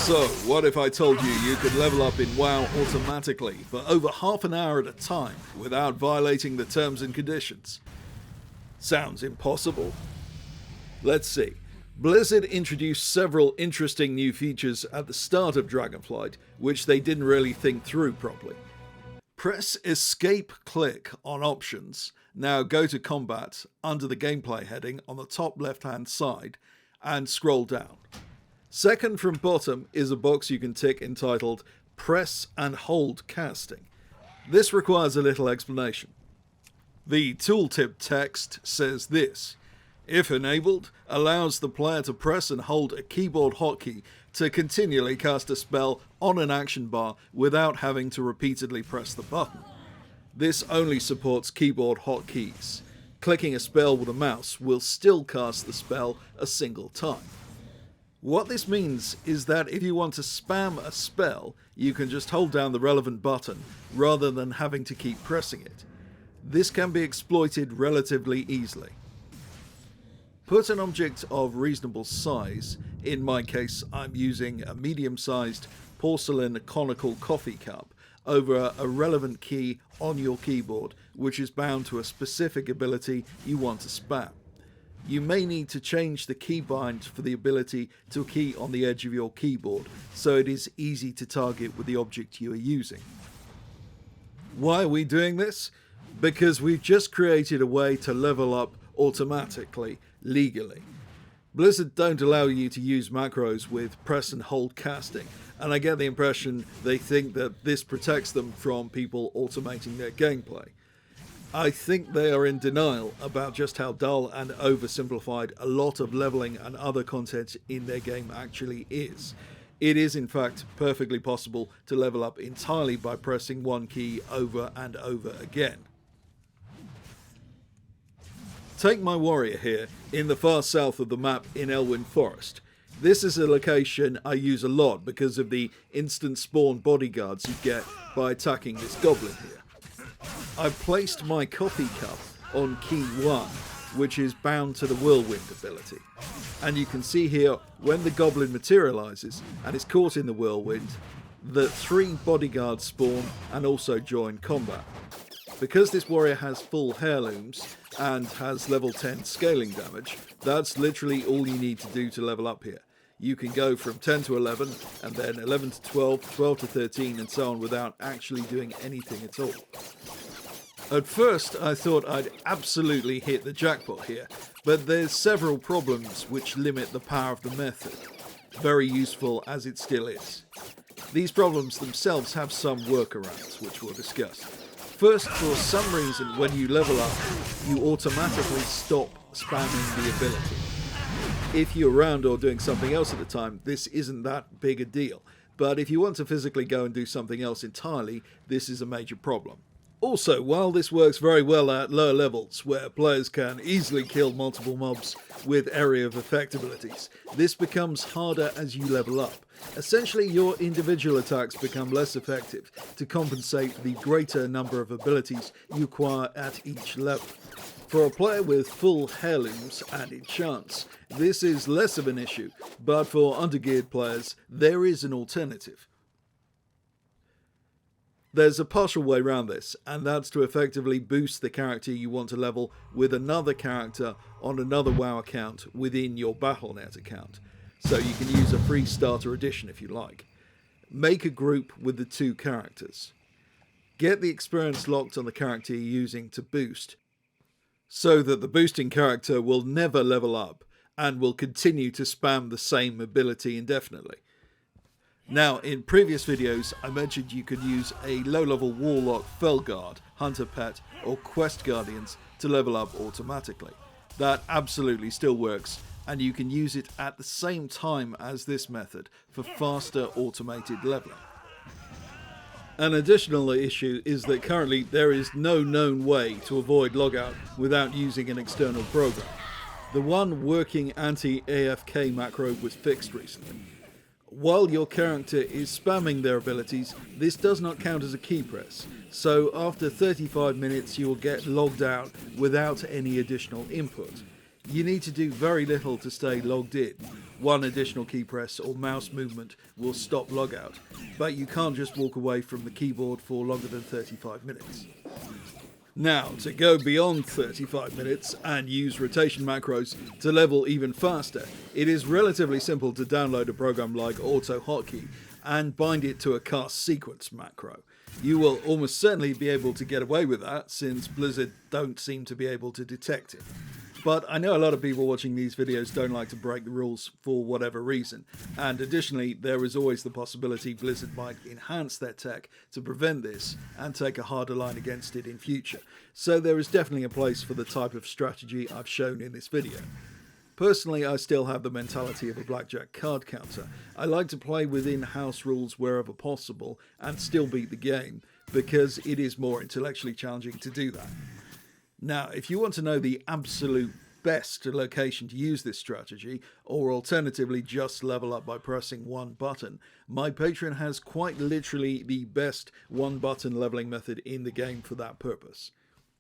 So, what if I told you you could level up in WoW automatically for over half an hour at a time without violating the terms and conditions? Sounds impossible. Let's see. Blizzard introduced several interesting new features at the start of Dragonflight, which they didn't really think through properly. Press Escape Click on Options. Now go to Combat under the Gameplay heading on the top left hand side and scroll down. Second from bottom is a box you can tick entitled Press and Hold Casting. This requires a little explanation. The tooltip text says this: if enabled, allows the player to press and hold a keyboard hotkey to continually cast a spell on an action bar without having to repeatedly press the button. This only supports keyboard hotkeys. Clicking a spell with a mouse will still cast the spell a single time. What this means is that if you want to spam a spell, you can just hold down the relevant button rather than having to keep pressing it. This can be exploited relatively easily. Put an object of reasonable size, in my case I'm using a medium-sized porcelain conical coffee cup, over a relevant key on your keyboard which is bound to a specific ability you want to spam. You may need to change the keybind for the ability to a key on the edge of your keyboard so it is easy to target with the object you are using. Why are we doing this? Because we've just created a way to level up automatically, legally. Blizzard don't allow you to use macros with press and hold casting, and I get the impression they think that this protects them from people automating their gameplay. I think they are in denial about just how dull and oversimplified a lot of leveling and other content in their game actually is. It is in fact perfectly possible to level up entirely by pressing one key over and over again. Take my warrior here, in the far south of the map in Elwyn Forest. This is a location I use a lot because of the instant spawn bodyguards you get by attacking this goblin here. I've placed my coffee cup on key 1, which is bound to the whirlwind ability. And you can see here, when the goblin materializes and is caught in the whirlwind, that 3 bodyguards spawn and also join combat. Because this warrior has full heirlooms and has level 10 scaling damage, that's literally all you need to do to level up here. You can go from 10 to 11, and then 11 to 12, 12 to 13, and so on without actually doing anything at all. At first, I thought I'd absolutely hit the jackpot here, but there's several problems which limit the power of the method, very useful as it still is. These problems themselves have some workarounds, which we'll discuss. First, for some reason, when you level up, you automatically stop spamming the ability. If you're around or doing something else at the time, this isn't that big a deal. But if you want to physically go and do something else entirely, this is a major problem. Also, while this works very well at lower levels, where players can easily kill multiple mobs with area of effect abilities, this becomes harder as you level up. Essentially, your individual attacks become less effective to compensate for the greater number of abilities you acquire at each level. For a player with full heirlooms and enchants, this is less of an issue, but for undergeared players, there is an alternative. There's a partial way around this, and that's to effectively boost the character you want to level with another character on another WoW account within your Battle.net account. So you can use a free starter edition if you like. Make a group with the 2 characters. Get the experience locked on the character you're using to boost, so that the boosting character will never level up and will continue to spam the same ability indefinitely. Now, in previous videos, I mentioned you could use a low-level Warlock, Felguard, Hunter Pet, or Quest Guardians to level up automatically. That absolutely still works, and you can use it at the same time as this method for faster automated leveling. An additional issue is that currently there is no known way to avoid logout without using an external program. The one working anti-AFK macro was fixed recently. While your character is spamming their abilities, this does not count as a key press, so after 35 minutes you will get logged out without any additional input. You need to do very little to stay logged in. One additional key press or mouse movement will stop logout, but you can't just walk away from the keyboard for longer than 35 minutes. Now, to go beyond 35 minutes and use rotation macros to level even faster, it is relatively simple to download a program like AutoHotkey and bind it to a cast sequence macro. You will almost certainly be able to get away with that, since Blizzard don't seem to be able to detect it. But I know a lot of people watching these videos don't like to break the rules for whatever reason, and additionally there is always the possibility Blizzard might enhance their tech to prevent this and take a harder line against it in future, so there is definitely a place for the type of strategy I've shown in this video. Personally, I still have the mentality of a blackjack card counter. I like to play within house rules wherever possible and still beat the game, because it is more intellectually challenging to do that. Now, if you want to know the absolute best location to use this strategy, or alternatively just level up by pressing one button, my Patreon has quite literally the best one button leveling method in the game for that purpose.